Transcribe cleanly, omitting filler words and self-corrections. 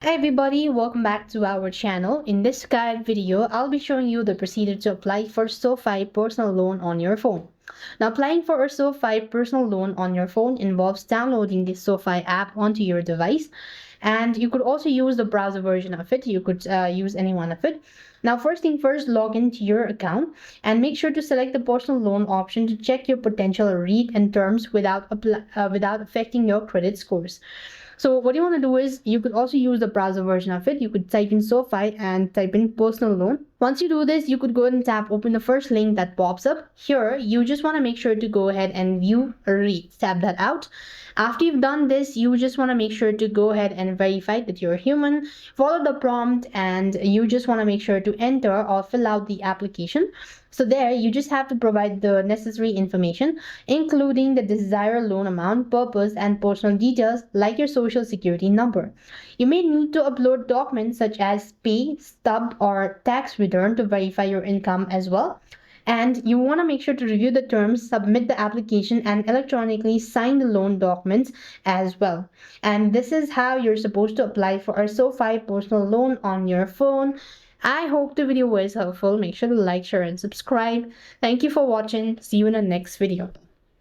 Hi everybody, welcome back to our channel. In this guide video, I'll be showing you the procedure to apply for SoFi personal loan on your phone. Now, applying for a SoFi personal loan on your phone involves downloading the SoFi app onto your device, and you could also use the browser version of it. You could use any one of it. Now, first thing first, log into your account and make sure to select the personal loan option to check your potential rate and terms without affecting your credit scores. So what you want to do is you could also use the browser version of it. You could type in SoFi and type in personal loan. Once you do this, you could go ahead and tap open the first link that pops up. Here, you just want to make sure to go ahead and view rates. Tap that out. After you've done this, you just want to make sure to go ahead and verify that you're human. Follow the prompt and you just want to make sure to enter or fill out the application. So there, you just have to provide the necessary information, including the desired loan amount, purpose, and personal details like your social security number. You may need to upload documents such as pay, stub, or tax return to verify your income as well. And you want to make sure to review the terms, submit the application, and electronically sign the loan documents as well. And this is how you're supposed to apply for a SoFi personal loan on your phone. I hope the video was helpful. Make sure to like, share, and subscribe. Thank you for watching. See you in the next video.